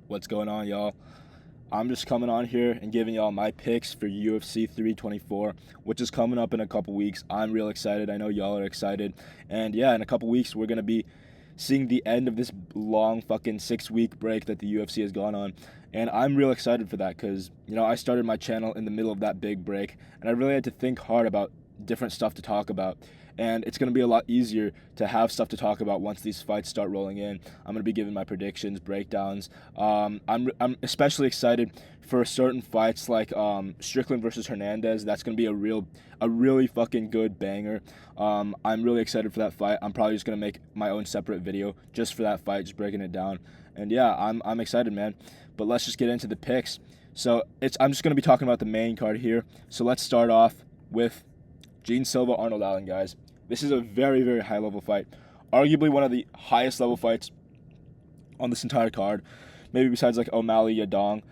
What's going on, y'all? I'm just coming on here and giving y'all my picks for UFC 324, which is coming up in a couple weeks. I'm real excited. I know y'all are excited. And yeah, in a couple weeks, we're going to be seeing the end of this long fucking 6-week break that the UFC has gone on. And I'm real excited for that because, I started my channel in the middle of that big break, and I really had to think hard about different stuff to talk about. And it's going to be a lot easier to have stuff to talk about once these fights start rolling in. I'm going to be giving my predictions, breakdowns. I'm especially excited for certain fights like Strickland versus Hernandez. That's going to be a really fucking good banger. I'm really excited for that fight. I'm probably just going to make my own separate video just for that fight, just breaking it down. And yeah, I'm excited, man. But let's just get into the picks. So I'm just going to be talking about the main card here. So let's start off with Gene Silva, Arnold Allen, guys. This is a very, very high-level fight. Arguably one of the highest-level fights on this entire card. Maybe besides, like, O'Malley, Yadong.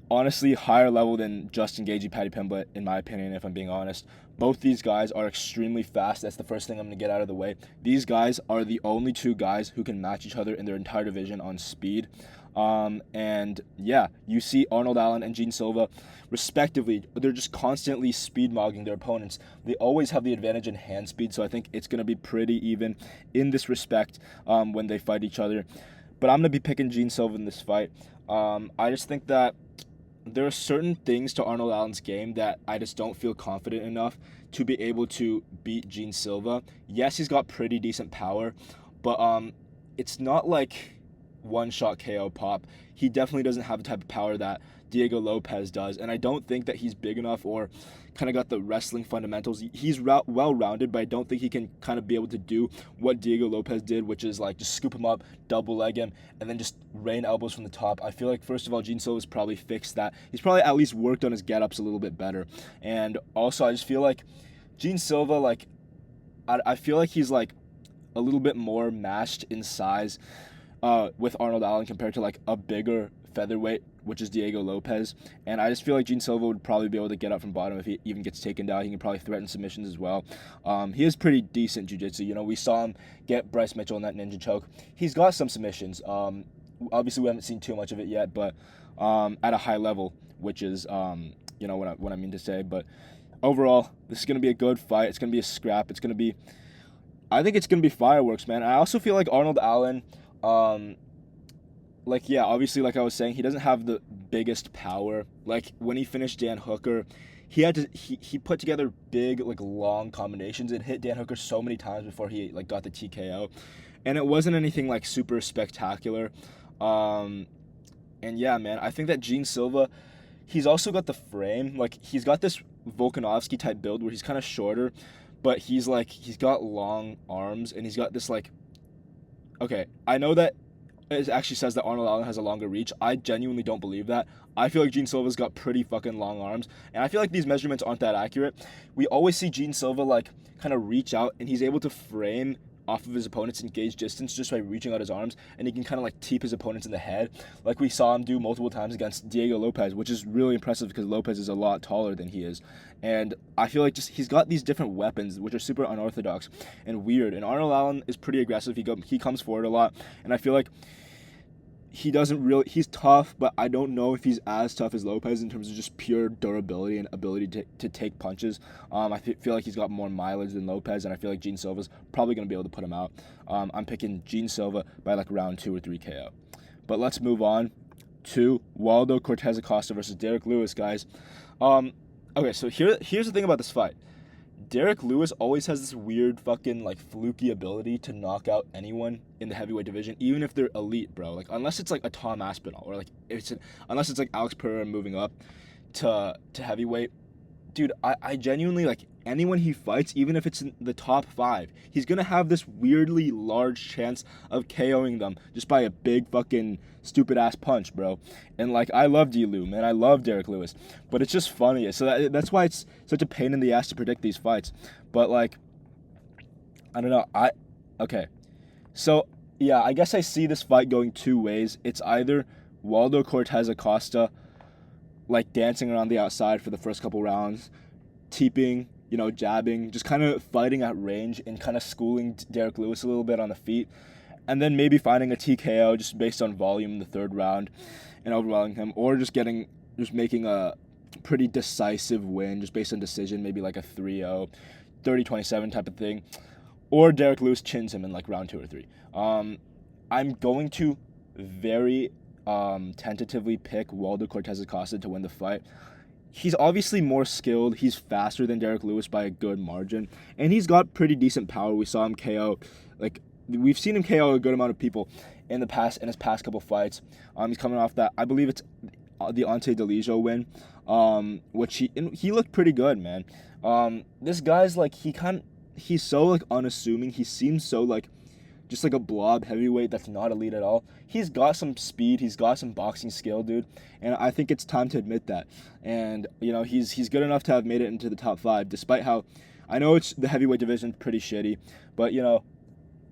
Honestly, higher level than Justin Gaethje, Paddy Pimblett, in my opinion, if I'm being honest. Both these guys are extremely fast. That's the first thing I'm going to get out of the way. These guys are the only two guys who can match each other in their entire division on speed. And yeah, you see Arnold Allen and Gene Silva, respectively, they're just constantly speed-mogging their opponents. They always have the advantage in hand speed, so I think it's going to be pretty even in this respect when they fight each other. But I'm going to be picking Gene Silva in this fight. I just think that there are certain things to Arnold Allen's game that I just don't feel confident enough to be able to beat Gene Silva. Yes, he's got pretty decent power, but it's not like one-shot KO pop. He definitely doesn't have the type of power that Diego Lopez does, and I don't think that he's big enough or kind of got the wrestling fundamentals. He's well-rounded, but I don't think he can kind of be able to do what Diego Lopez did, which is like just scoop him up, double leg him, and then just rain elbows from the top. I feel like, first of all, Gene Silva's probably fixed that. He's probably at least worked on his get-ups a little bit better. And also, I just feel like Gene Silva, like, I feel like he's like a little bit more matched in size with Arnold Allen compared to like a bigger featherweight, which is Diego Lopez. And I just feel like Gene Silva would probably be able to get up from bottom if he even gets taken down. He can probably threaten submissions as well. He has pretty decent jiu-jitsu. We saw him get Bryce Mitchell in that ninja choke. He's got some submissions. Obviously, we haven't seen too much of it yet, but at a high level, which is what I mean to say. But overall, this is going to be a good fight. It's going to be a scrap. I think it's going to be fireworks, man. I also feel like Arnold Allen, obviously, like I was saying, he doesn't have the biggest power. Like, when he finished Dan Hooker, he put together big, like, long combinations and hit Dan Hooker so many times before he, like, got the TKO. And it wasn't anything, like, super spectacular. And yeah, man, I think that Gene Silva, he's also got the frame. Like, he's got this Volkanovski type build where he's kind of shorter, but he's got long arms, and he's got this, like, okay, I know that it actually says that Arnold Allen has a longer reach. I genuinely don't believe that. I feel like Gene Silva's got pretty fucking long arms, and I feel like these measurements aren't that accurate. We always see Gene Silva, like, kind of reach out, and he's able to frame off of his opponent's engaged distance just by reaching out his arms, and he can kind of like teep his opponents in the head, like we saw him do multiple times against Diego Lopez, which is really impressive because Lopez is a lot taller than he is. And I feel like just he's got these different weapons which are super unorthodox and weird. And Arnold Allen is pretty aggressive. He comes forward a lot, and I feel like he's tough, but I don't know if he's as tough as Lopez in terms of just pure durability and ability to take punches. I feel like he's got more mileage than Lopez, and I feel like Gene Silva's probably going to be able to put him out. I'm picking Gene Silva by like round 2 or 3 KO. But let's move on to Waldo Cortez Acosta versus Derek Lewis, guys. Okay, so here's the thing about this fight. Derek Lewis always has this weird fucking like fluky ability to knock out anyone in the heavyweight division, even if they're elite, bro. Like, unless it's like a Tom Aspinall or like unless it's like Alex Pereira moving up to heavyweight. Dude, I genuinely, like, anyone he fights, even if it's in the top 5, he's gonna have this weirdly large chance of KOing them just by a big fucking stupid ass punch, bro. And like, I love D-Lew, man. I love Derek Lewis, but it's just funny. So that's why it's such a pain in the ass to predict these fights. But like, I don't know. Okay. So yeah, I guess I see this fight going 2 ways. It's either Waldo Cortez Acosta, like, dancing around the outside for the first couple rounds, teeping, jabbing, just kind of fighting at range and kind of schooling Derek Lewis a little bit on the feet. and then maybe finding a TKO just based on volume in the third round and overwhelming him, or just making a pretty decisive win just based on decision, maybe like a 3-0, 30-27 type of thing, or Derek Lewis chins him in like round 2 or 3. I'm going to very tentatively pick Waldo Cortez Acosta to win the fight. He's obviously more skilled. He's faster than Derek Lewis by a good margin, and he's got pretty decent power. We saw him KO, we've seen him KO a good amount of people in his past couple fights. He's coming off that, I believe it's the Ante Delijo win, which he looked pretty good, man. This guy's like he's so like unassuming. He seems so like just like a blob heavyweight that's not elite at all. He's got some speed. He's got some boxing skill, dude. And I think it's time to admit that. And, he's good enough to have made it into the top 5, despite how, I know it's the heavyweight division pretty shitty, but,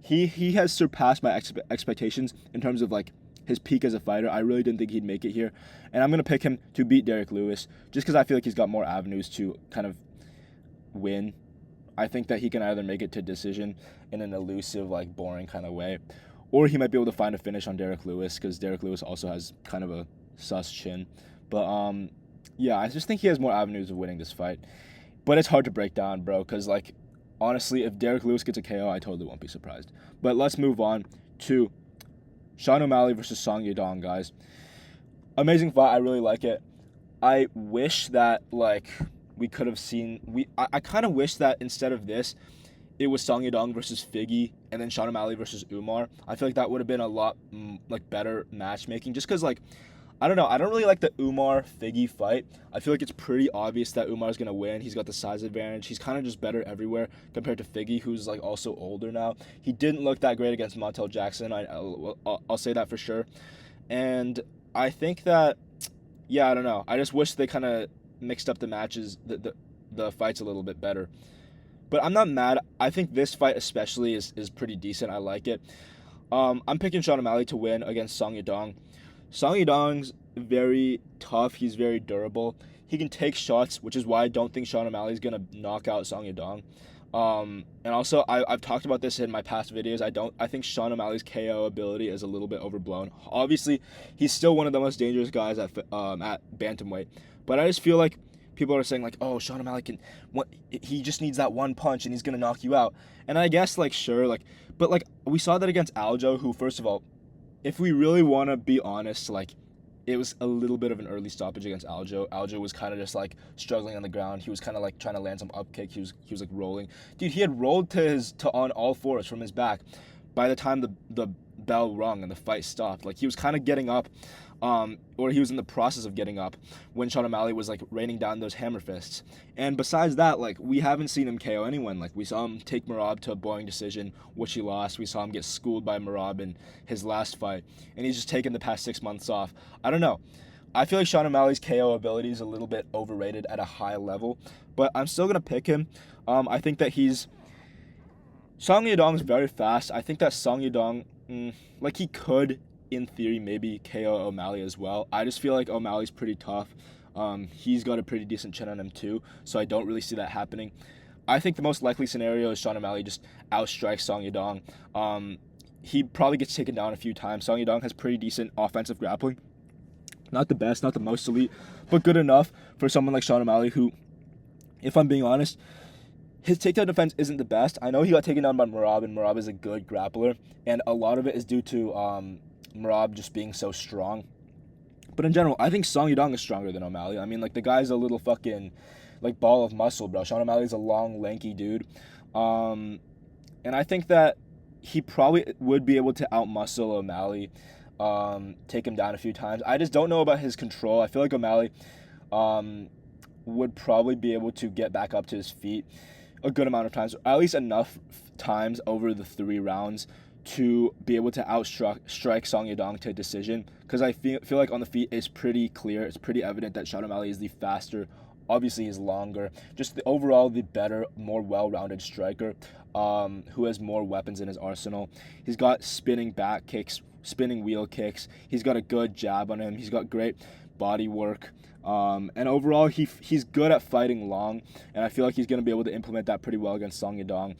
he has surpassed my expectations in terms of, like, his peak as a fighter. I really didn't think he'd make it here. And I'm going to pick him to beat Derek Lewis, just because I feel like he's got more avenues to kind of win. I think that he can either make it to decision in an elusive, like, boring kind of way, or he might be able to find a finish on Derek Lewis, because Derek Lewis also has kind of a sus chin. But, yeah, I just think he has more avenues of winning this fight. But it's hard to break down, bro, because, like, honestly, if Derek Lewis gets a KO, I totally won't be surprised. But let's move on to Sean O'Malley versus Song Yadong, guys. Amazing fight. I really like it. I wish that, like, we could have seen... I kind of wish that instead of this, it was Song Yadong versus Figgy and then Sean O'Malley versus Umar. I feel like that would have been a lot, like, better matchmaking. Just because, like, I don't know. I don't really like the Umar-Figgy fight. I feel like it's pretty obvious that Umar's going to win. He's got the size advantage. He's kind of just better everywhere compared to Figgy, who's, like, also older now. He didn't look that great against Montel Jackson. I'll say that for sure. And I think that, yeah, I don't know. I just wish they kind of mixed up the matches, the fights a little bit better. But I'm not mad. I think this fight especially is pretty decent. I like it. I'm picking Sean O'Malley to win against Song Yadong. Song Yadong's very tough. He's very durable. He can take shots, which is why I don't think Sean O'Malley is going to knock out Song Yadong. And also, I've talked about this in my past videos. I think Sean O'Malley's KO ability is a little bit overblown. Obviously, he's still one of the most dangerous guys at bantamweight. But I just feel like people are saying, like, oh, Sean O'Malley he just needs that one punch and he's going to knock you out. And I guess, like, sure, like, but, like, we saw that against Aljo, who, first of all, if we really want to be honest, like, it was a little bit of an early stoppage against Aljo. Aljo was kind of just, like, struggling on the ground. He was kind of, like, trying to land some up kick. He was like, rolling. Dude, he had rolled to on all fours from his back by the time the bell rung and the fight stopped. Like, he was kind of getting up, or he was in the process of getting up when Sean O'Malley was, like, raining down those hammer fists. And besides that, like, we haven't seen him KO anyone. Like, we saw him take Merab to a boring decision, which he lost. We saw him get schooled by Merab in his last fight. And he's just taken the past 6 months off. I don't know. I feel like Sean O'Malley's KO ability is a little bit overrated at a high level. But I'm still going to pick him. I think that Song Yadong's very fast. I think that Song Yadong, like, he could, in theory, maybe KO O'Malley as well. I just feel like O'Malley's pretty tough. He's got a pretty decent chin on him too, so I don't really see that happening. I think the most likely scenario is Sean O'Malley just outstrikes Song Yadong. He probably gets taken down a few times. Song Yadong has pretty decent offensive grappling. Not the best, not the most elite, but good enough for someone like Sean O'Malley who, if I'm being honest, his takedown defense isn't the best. I know he got taken down by Merab, and Merab is a good grappler, and a lot of it is due to Merab just being so strong. But in general, I think Song Yadong is stronger than O'Malley. I mean, like, the guy's a little fucking, like, ball of muscle, bro. Sean O'Malley's a long, lanky dude. And I think that he probably would be able to outmuscle O'Malley, take him down a few times. I just don't know about his control. I feel like O'Malley would probably be able to get back up to his feet a good amount of times, or at least enough times over the 3 rounds to be able to strike Song Yadong to a decision, because I feel like on the feet it's pretty clear, it's pretty evident that Sean O'Malley is the faster, obviously he's longer, just overall the better, more well-rounded striker, who has more weapons in his arsenal. He's got spinning back kicks, spinning wheel kicks, he's got a good jab on him, he's got great body work. And overall, he's good at fighting long, and I feel like he's going to be able to implement that pretty well against Song Yadong.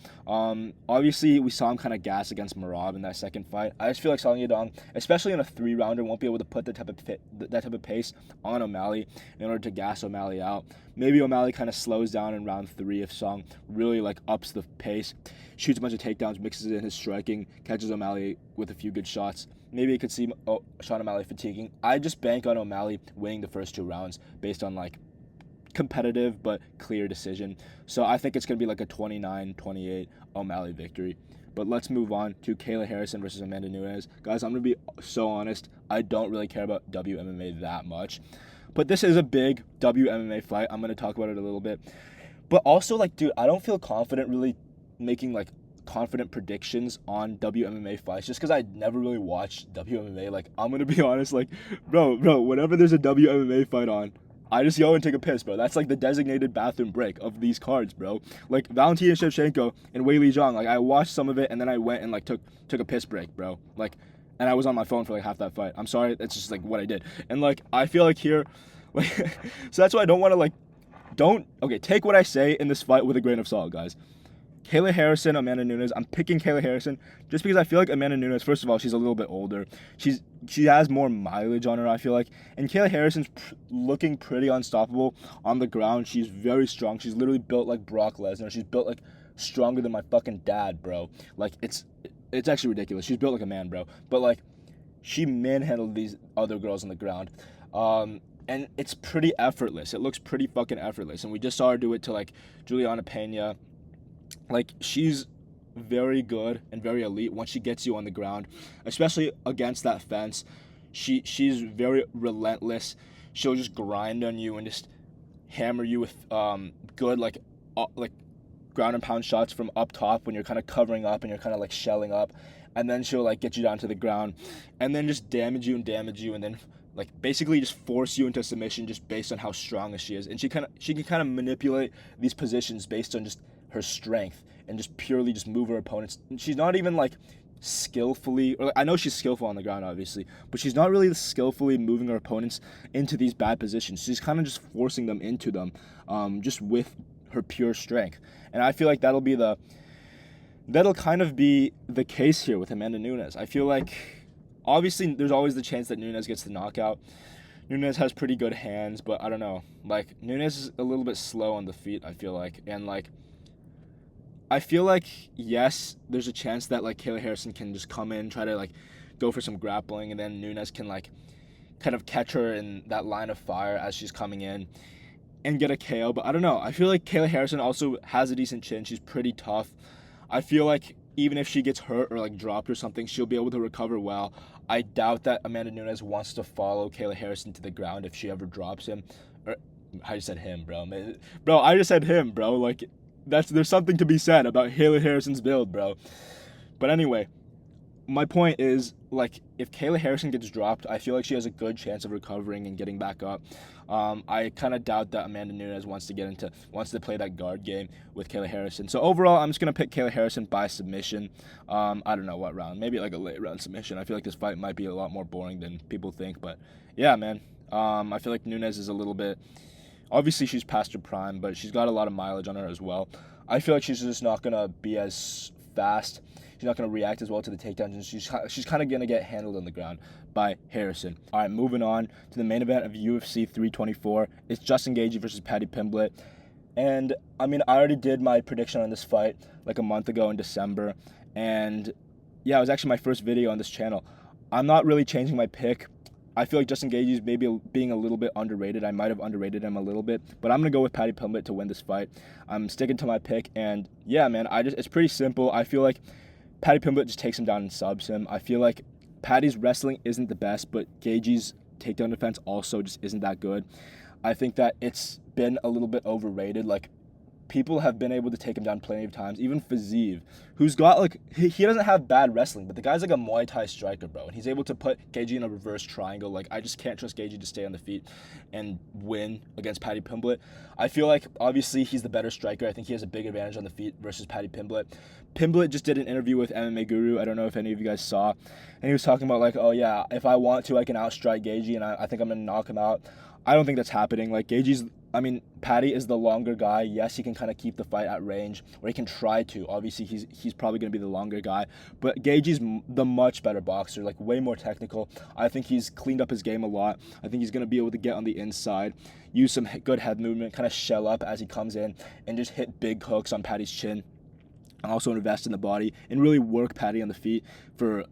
Obviously, we saw him kind of gas against Merab in that second fight. I just feel like Song Yadong, especially in a 3-rounder, won't be able to put that type of pace on O'Malley in order to gas O'Malley out. Maybe O'Malley kind of slows down in round 3 if Song really like ups the pace, shoots a bunch of takedowns, mixes in his striking, catches O'Malley with a few good shots. Maybe you could see Sean O'Malley fatiguing. I just bank on O'Malley winning the first 2 rounds based on like competitive but clear decision. So I think it's going to be like a 29-28 O'Malley victory. But let's move on to Kayla Harrison versus Amanda Nunes. Guys, I'm going to be so honest. I don't really care about WMMA that much. But this is a big WMMA fight. I'm going to talk about it a little bit. But also, like, dude, I don't feel confident really making, like, confident predictions on WMMA fights just because I never really watched WMMA. Like, I'm going to be honest, like, bro, whenever there's a WMMA fight on, I just go and take a piss, bro. That's like the designated bathroom break of these cards, bro. Like Valentina Shevchenko and Wei Li Zhang, like I watched some of it and then I went and like took a piss break, bro. Like, and I was on my phone for like half that fight. I'm sorry, that's just like what I did. And like I feel like here, like so that's why I don't want to like take what I say in this fight with a grain of salt, guys. Kayla Harrison, Amanda Nunes. I'm picking Kayla Harrison just because I feel like Amanda Nunes, first of all, she's a little bit older. She has more mileage on her, I feel like. And Kayla Harrison's looking pretty unstoppable on the ground. She's very strong. She's literally built like Brock Lesnar. She's built like stronger than my fucking dad, bro. Like it's actually ridiculous. She's built like a man, bro. But like she manhandled these other girls on the ground. And it's pretty effortless. It looks pretty fucking effortless. And we just saw her do it to like Juliana Pena. Like, she's very good and very elite once she gets you on the ground, especially against that fence. She's very relentless. She'll just grind on you and just hammer you with good like ground and pound shots from up top when you're kind of covering up and you're kind of like shelling up, and then she'll like get you down to the ground and then just damage you and then like basically just force you into submission just based on how strong she is. And she can kind of manipulate these positions based on just her strength and just purely just move her opponents. She's not even like skillfully, or I know she's skillful on the ground obviously, but she's not really skillfully moving her opponents into these bad positions. She's kind of just forcing them into them, just with her pure strength. And I feel like that'll kind of be the case here with Amanda Nunes. I feel like obviously there's always the chance that Nunes gets the knockout. Nunes has pretty good hands, but I don't know. Like Nunes is a little bit slow on the feet, I feel like, and like I feel like, yes, there's a chance that, like, Kayla Harrison can just come in, try to, like, go for some grappling, and then Nunes can, like, kind of catch her in that line of fire as she's coming in and get a KO. But I don't know. I feel like Kayla Harrison also has a decent chin. She's pretty tough. I feel like even if she gets hurt or, like, dropped or something, she'll be able to recover well. I doubt that Amanda Nunes wants to follow Kayla Harrison to the ground if she ever drops him. Or, I just said him, bro. Bro, I just said him, bro. Like, there's something to be said about Kayla Harrison's build, bro. But anyway, my point is, like, if Kayla Harrison gets dropped, I feel like she has a good chance of recovering and getting back up. I kind of doubt that Amanda Nunes wants to play that guard game with Kayla Harrison. So overall, I'm just gonna pick Kayla Harrison by submission. I don't know what round, maybe like a late round submission. I feel like this fight might be a lot more boring than people think, but yeah, man. I feel like Nunes is a little bit. Obviously, she's past her prime, but she's got a lot of mileage on her as well. I feel like she's just not going to be as fast. She's not going to react as well to the takedowns, and she's kind of going to get handled on the ground by Harrison. All right, moving on to the main event of UFC 324. It's Justin Gaethje versus Paddy Pimblett. And, I mean, I already did my prediction on this fight like a month ago in December. And, yeah, it was actually my first video on this channel. I'm not really changing my pick. I feel like Justin Gaethje is maybe being a little bit underrated. I might have underrated him a little bit, but I'm going to go with Paddy Pimblett to win this fight. I'm sticking to my pick, and yeah, man, it's pretty simple. I feel like Paddy Pimblett just takes him down and subs him. I feel like Paddy's wrestling isn't the best, but Gaethje's takedown defense also just isn't that good. I think that it's been a little bit overrated. Like, people have been able to take him down plenty of times. Even Fazeev, who's got like he doesn't have bad wrestling, but the guy's like a Muay Thai striker, bro, and he's able to put Gaethje in a reverse triangle. Like, I just can't trust Gaethje to stay on the feet and win against Paddy Pimblett. I feel like obviously he's the better striker. I think he has a big advantage on the feet versus Paddy Pimblett. Pimblett just did an interview with MMA Guru. I don't know if any of you guys saw, and he was talking about like, oh yeah, if I want to, I can outstrike Gaethje, and I think I'm gonna knock him out. I don't think that's happening. Like, Paddy is the longer guy. Yes, he can kind of keep the fight at range, or he can try to. Obviously, he's probably going to be the longer guy. But Gaethje's the much better boxer, like way more technical. I think he's cleaned up his game a lot. I think he's going to be able to get on the inside, use some good head movement, kind of shell up as he comes in, and just hit big hooks on Paddy's chin. And also invest in the body and really work Paddy on the feet for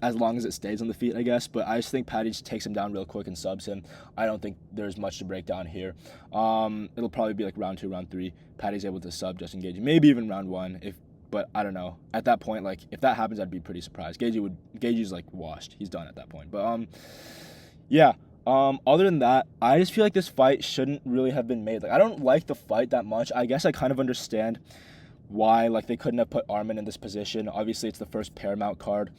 as long as it stays on the feet, I guess. But I just think Paddy just takes him down real quick and subs him. I don't think there's much to break down here. It'll probably be like round 2, round 3. Paddy's able to sub Justin Gaethje. Maybe even round 1, but I don't know. At that point, like, if that happens, I'd be pretty surprised. Gaethje's like washed. He's done at that point. But yeah. Other than that, I just feel like this fight shouldn't really have been made. Like, I don't like the fight that much. I guess I kind of understand why, like, they couldn't have put Arman in this position. Obviously, it's the first Paramount card.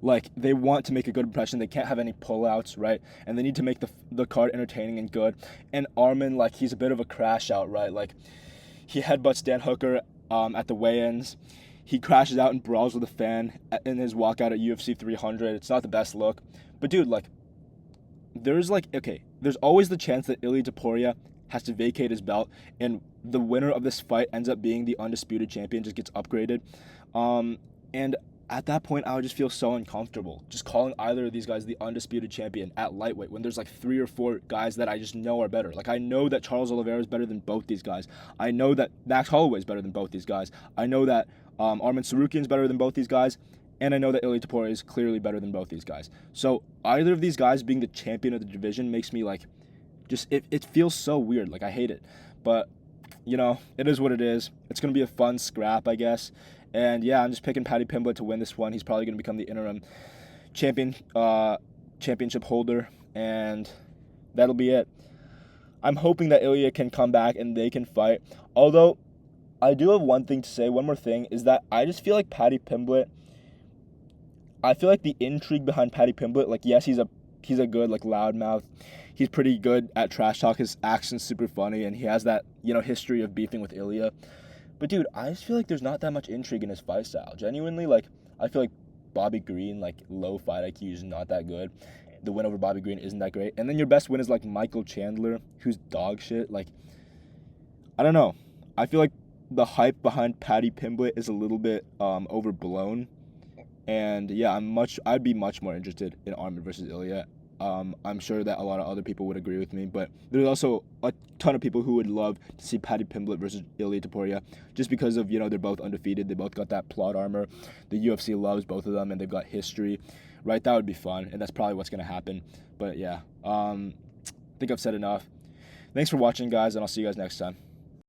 Like, they want to make a good impression. They can't have any pullouts, right? And they need to make the card entertaining and good. And Arman, like, he's a bit of a crash out, right? Like, he headbutts Dan Hooker at the weigh-ins. He crashes out and brawls with a fan in his walkout at UFC 300. It's not the best look. But, dude, like, there's always the chance that Ilia Topuria has to vacate his belt, and the winner of this fight ends up being the undisputed champion, just gets upgraded. And at that point, I would just feel so uncomfortable just calling either of these guys the undisputed champion at lightweight when there's like 3 or 4 guys that I just know are better. Like, I know that Charles Oliveira is better than both these guys. I know that Max Holloway is better than both these guys. I know that Arman Tsarukyan is better than both these guys. And I know that Ilia Topuria is clearly better than both these guys. So either of these guys being the champion of the division makes me like, it feels so weird. Like, I hate it. But, you know, it is what it is. It's going to be a fun scrap, I guess. And, yeah, I'm just picking Paddy Pimblett to win this one. He's probably going to become the interim championship holder. And that'll be it. I'm hoping that Ilia can come back and they can fight. Although, I do have one thing to say. One more thing is that I just feel like Paddy Pimblett, I feel like the intrigue behind Paddy Pimblett, like, yes, he's a good, like, loudmouth. He's pretty good at trash talk. His accent's super funny, and he has that, you know, history of beefing with Ilia. But, dude, I just feel like there's not that much intrigue in his fight style. Genuinely, like, I feel like Bobby Green, like, low fight IQ is not that good. The win over Bobby Green isn't that great. And then your best win is, like, Michael Chandler, who's dog shit. Like, I don't know. I feel like the hype behind Paddy Pimblett is a little bit overblown. And, yeah, I'd be much more interested in Arman versus Ilia. I'm sure that a lot of other people would agree with me, but there's also a ton of people who would love to see Paddy Pimblett versus Ilia Topuria just because of, you know, they're both undefeated. They both got that plot armor. The UFC loves both of them, and they've got history, right? That would be fun, and that's probably what's going to happen. But, yeah, I think I've said enough. Thanks for watching, guys, and I'll see you guys next time.